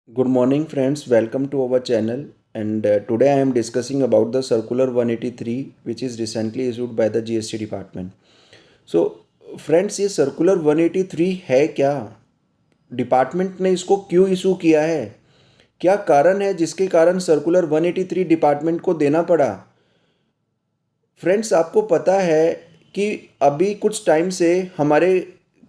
Good morning, friends. Welcome to our channel. And today I am discussing about the Circular 183, which is recently issued by the GST department. So, friends, ये Circular 183 है क्या? Department ने इसको क्यों issue किया है? क्या कारण है जिसके कारण सर्कुलर 183 डिपार्टमेंट को देना पड़ा? फ्रेंड्स, आपको पता है कि अभी कुछ टाइम से हमारे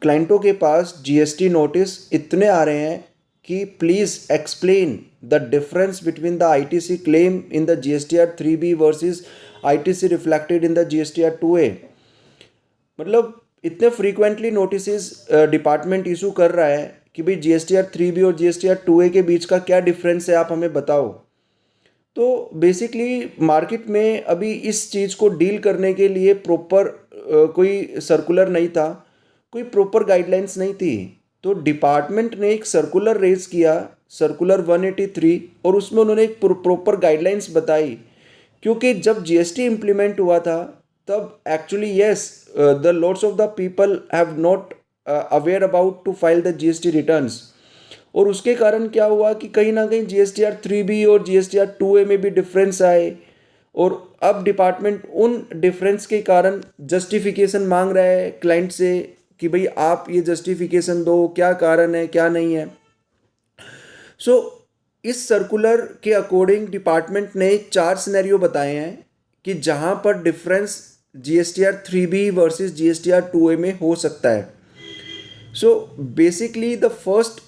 क्लाइंटों के पास जीएसटी नोटिस इतने आ रहे हैं कि please explain the difference between the ITC claim in the GSTR 3B versus ITC reflected in the GSTR 2A। मतलब इतने फ्रीक्वेंटली नोटिस डिपार्टमेंट इशू कर रहा है कि भाई जीएसटीआर 3B और जीएसटीआर 2A के बीच का क्या डिफरेंस है, आप हमें बताओ। तो बेसिकली मार्केट में अभी इस चीज़ को डील करने के लिए प्रॉपर कोई सर्कुलर नहीं था, कोई प्रॉपर गाइडलाइंस नहीं थी। तो डिपार्टमेंट ने एक सर्कुलर रेज किया, सर्कुलर 183, और उसमें उन्होंने एक प्रॉपर गाइडलाइंस बताई। क्योंकि जब जीएसटी इम्प्लीमेंट हुआ था तब actually yes, the lots of the people have not aware about to file the GST returns. और उसके कारण क्या हुआ कि कहीं ना कहीं जीएसटीआर 3B और जीएसटीआर 2A में भी डिफरेंस आए। और अब डिपार्टमेंट उन डिफरेंस के कारण जस्टिफिकेशन मांग रहा है क्लाइंट से कि भाई आप ये जस्टिफिकेशन दो, क्या कारण है क्या नहीं है। सो इस सर्कुलर के अकॉर्डिंग डिपार्टमेंट ने 4 सिनेरियो बताए हैं कि जहां पर difference GSTR 3B versus GSTR 2A में हो सकता है। So basically the first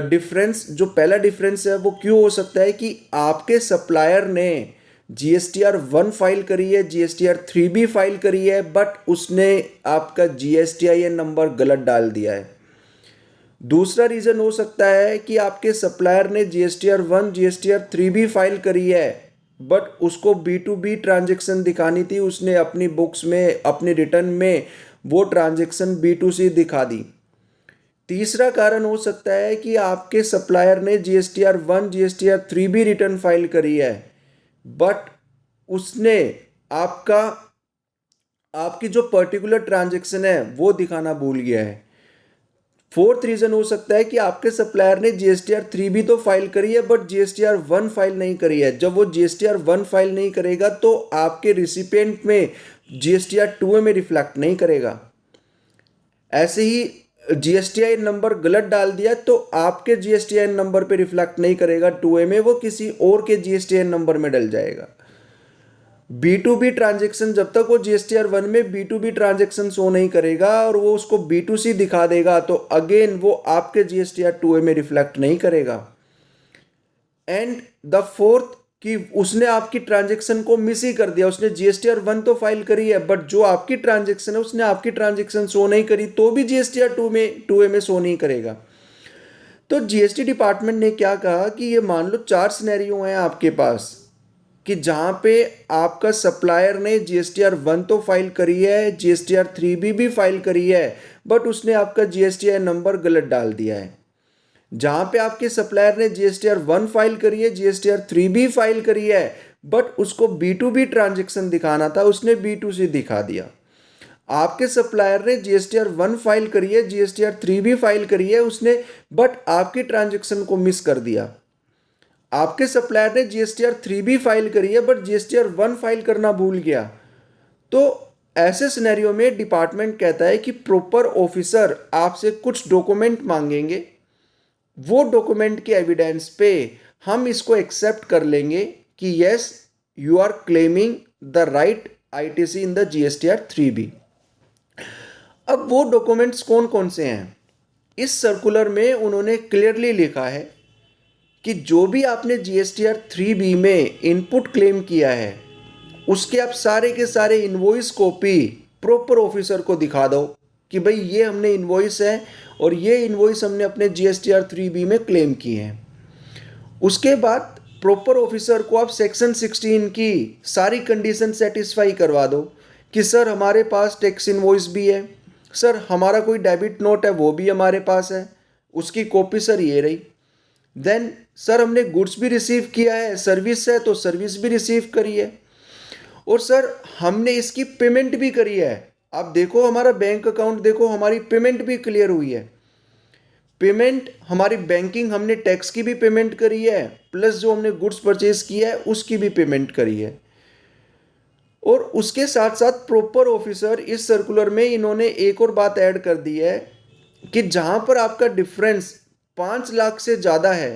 difference, जो पहला डिफरेंस है वो क्यों हो सकता है कि आपके सप्लायर ने जीएसटीआर 1 फाइल करी है, जीएसटीआर 3B फाइल करी है, बट उसने आपका जीएसटीआईएन नंबर गलत डाल दिया है। दूसरा रीज़न हो सकता है कि आपके सप्लायर ने जीएसटीआर 1 जीएसटीआर 3B फाइल करी है, बट उसको B2B ट्रांजेक्शन दिखानी थी, उसने अपनी बुक्स में अपनी रिटर्न में वो ट्रांजेक्शन B2C दिखा दी। तीसरा कारण हो सकता है कि आपके सप्लायर ने GSTR 1 GSTR 3B return file करी है, बट उसने आपका आपकी जो पर्टिकुलर ट्रांजेक्शन है वो दिखाना भूल गया है। फोर्थ रीजन हो सकता है कि आपके सप्लायर ने जीएसटीआर 3B तो फाइल करी है बट जीएसटीआर 1 फाइल नहीं करी है। जब वो जीएसटीआर 1 फाइल नहीं करेगा तो आपके रिसिपिएंट में जीएसटीआर 2A में रिफ्लेक्ट नहीं करेगा। ऐसे ही जीएसटीआई नंबर गलत डाल दिया तो आपके जीएसटीआई नंबर पे रिफ्लेक्ट नहीं करेगा 2A में, वो किसी और के जीएसटीआई नंबर में डल जाएगा। B2B ट्रांजेक्शन, जब तक वो जीएसटीआर 1 में B2B ट्रांजेक्शन शो नहीं करेगा और वो उसको B2C दिखा देगा तो अगेन वो आपके जीएसटीआर 2A में रिफ्लेक्ट नहीं करेगा। एंड द फोर्थ कि उसने आपकी ट्रांजेक्शन को मिस ही कर दिया। उसने जीएसटीआर 1 तो फाइल करी है बट जो आपकी ट्रांजेक्शन है उसने आपकी ट्रांजेक्शन शो नहीं करी, तो भी जीएसटीआर 2A में शो नहीं करेगा। तो जीएसटी डिपार्टमेंट ने क्या कहा कि ये मान लो 4 सिनेरियो हैं आपके पास कि जहां पे आपका सप्लायर ने जीएसटीआर 1 तो फाइल करी है, जीएसटीआर 3B भी फाइल करी है, बट उसने आपका जीएसटीआई नंबर गलत डाल दिया है। जहां पे आपके सप्लायर ने जीएसटीआर 1 फाइल करी है, जीएसटीआर 3B फाइल करी है, बट उसको B2B ट्रांजेक्शन दिखाना था, उसने B2C दिखा दिया। आपके सप्लायर ने जीएसटीआर 1 फाइल करी है, जीएसटीआर 3B फाइल करी है उसने, बट आपकी ट्रांजेक्शन को मिस कर दिया। आपके सप्लायर ने जीएसटीआर 3B फाइल करी है बट जीएसटीआर 1 फाइल करना भूल गया। तो ऐसे सिनेरियो में डिपार्टमेंट कहता है कि प्रॉपर ऑफिसर आपसे कुछ डॉक्यूमेंट मांगेंगे, वो डॉक्यूमेंट के एविडेंस पे हम इसको एक्सेप्ट कर लेंगे कि yes, you are claiming the right ITC in the GSTR 3B। अब वो डॉक्यूमेंट्स कौन कौन से हैं? इस सर्कुलर में उन्होंने क्लियरली लिखा है कि जो भी आपने जीएसटीआर 3B में इनपुट क्लेम किया है उसके आप सारे के सारे इनवॉइस कॉपी प्रॉपर ऑफिसर को दिखा दो कि भाई ये हमने इनवॉइस है और ये इनवॉइस हमने अपने जीएसटीआर 3B में क्लेम किए हैं। उसके बाद प्रॉपर ऑफिसर को आप सेक्शन 16 की सारी कंडीशन सेटिस्फाई करवा दो कि सर हमारे पास टैक्स इनवॉइस भी है, सर हमारा कोई डेबिट नोट है वो भी हमारे पास है, उसकी कॉपी सर ये रही। देन सर हमने गुड्स भी रिसीव किया है, सर्विस है तो सर्विस भी रिसीव करी है, और सर हमने इसकी पेमेंट भी करी है। आप देखो हमारा बैंक अकाउंट देखो, हमारी पेमेंट भी क्लियर हुई है। पेमेंट हमारी बैंकिंग, हमने टैक्स की भी पेमेंट करी है, प्लस जो हमने गुड्स परचेज किया है उसकी भी पेमेंट करी है। और उसके साथ साथ प्रॉपर ऑफिसर, इस सर्कुलर में इन्होंने एक और बात ऐड कर दी है कि जहां पर आपका डिफरेंस 5 लाख से ज़्यादा है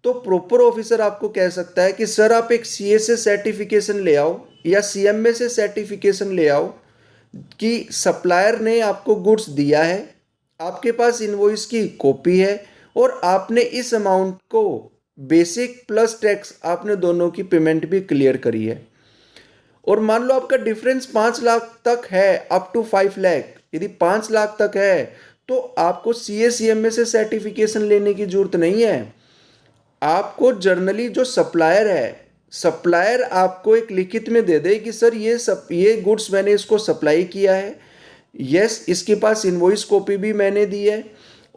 तो प्रॉपर ऑफिसर आपको कह सकता है कि सर आप एक सीएसए सर्टिफिकेशन ले आओ या सीएमए से सर्टिफिकेशन ले आओ कि सप्लायर ने आपको गुड्स दिया है, आपके पास इनवॉइस की कॉपी है और आपने इस अमाउंट को बेसिक प्लस टैक्स आपने दोनों की पेमेंट भी क्लियर करी है। और मान लो आपका डिफरेंस 5 लाख तक है, अप टू 5 लाख, यदि 5 लाख तक है तो आपको सीएसीएमए से सर्टिफिकेशन लेने की जरूरत नहीं है। आपको जर्नली जो सप्लायर है, सप्लायर आपको एक लिखित में दे दे कि सर ये गुड्स मैंने इसको सप्लाई किया है, यस इसके पास इनवॉइस कॉपी भी मैंने दी है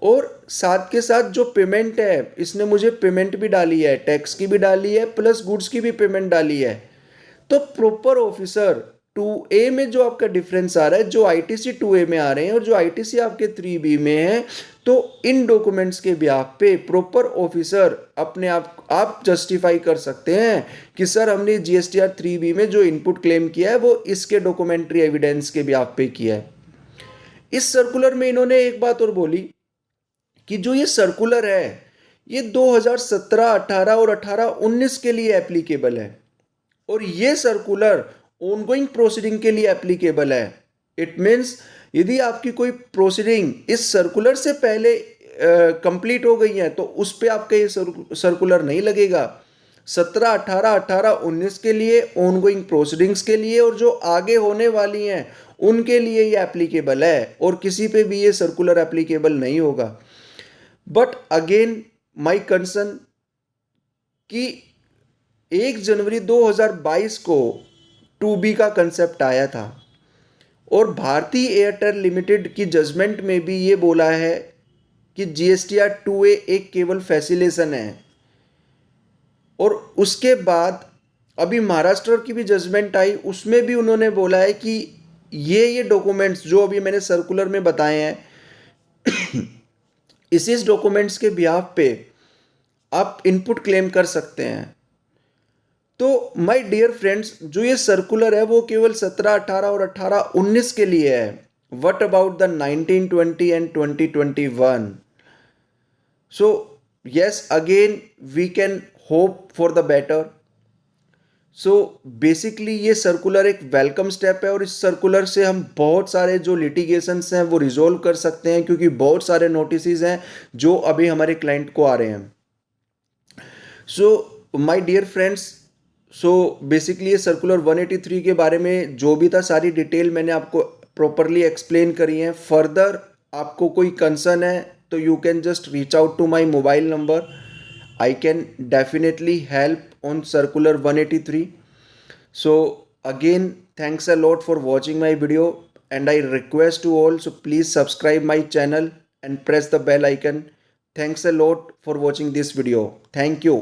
और साथ के साथ जो पेमेंट है इसने मुझे पेमेंट भी डाली है, टैक्स की भी डाली है, प्लस गुड्स की भी पेमेंट डाली है। तो प्रॉपर ऑफिसर 2A में जो आपका डिफरेंस आ रहा है, जो आईटीसी 2A में आ रहे हैं और जो आईटीसी आपके 3B में है, तो इन डॉक्यूमेंट्स के ब्याह पे प्रॉपर ऑफिसर अपने आप जस्टिफाई कर सकते हैं कि सर हमने जीएसटीआर 3B में जो इनपुट क्लेम किया है वो इसके डॉक्यूमेंट्री एविडेंस के ब्याह पे किया है। इस सर्कुलर में इन्होंने एक बात और बोली कि जो ये सर्कुलर है ये 2017, 18 और 18-19 के लिए एप्लीकेबल है और ये सर्कुलर ऑनगोइंग प्रोसीडिंग के लिए एप्लीकेबल है। इट मीन्स यदि आपकी कोई प्रोसीडिंग इस सर्कुलर से पहले कंप्लीट हो गई है तो उस पर आपका ये सर्कुलर नहीं लगेगा। 17, 18, 18-19 के लिए ऑनगोइंग प्रोसीडिंग्स के लिए और जो आगे होने वाली हैं उनके लिए ये एप्लीकेबल है और किसी पे भी ये सर्कुलर एप्लीकेबल नहीं होगा। बट अगेन माय कंसर्न कि 1 जनवरी 2022 को 2B का कंसेप्ट आया था और भारती एयरटेल लिमिटेड की जजमेंट में भी ये बोला है कि जीएसटीआर 2A एक केवल फैसिलेशन है। और उसके बाद अभी महाराष्ट्र की भी जजमेंट आई, उसमें भी उन्होंने बोला है कि ये डॉक्यूमेंट्स जो अभी मैंने सर्कुलर में बताए हैं इस डॉक्यूमेंट्स के बिहाफ पे आप इनपुट क्लेम कर सकते हैं। तो माय डियर फ्रेंड्स, जो ये सर्कुलर है वो केवल 17, 18 और 18-19 के लिए है। What about the 19, 20 and 2021? So yes, again we can hope for the better. So basically ये सर्कुलर एक वेलकम स्टेप है और इस सर्कुलर से हम बहुत सारे जो लिटिगेशंस हैं वो रिजोल्व कर सकते हैं क्योंकि बहुत सारे नोटिसेस हैं जो अभी हमारे क्लाइंट को आ रहे हैं। So my dear friends, so basically ये सर्कुलर 183 के बारे में जो भी था सारी डिटेल मैंने आपको प्रॉपरली एक्सप्लेन करी है। फर्दर आपको कोई कंसर्न है तो you can just reach out to my mobile number. I can definitely help on circular 183. So again, thanks a lot for watching my video and I request to all, so please subscribe my channel and press the bell icon. Thanks a lot for watching this video. Thank you.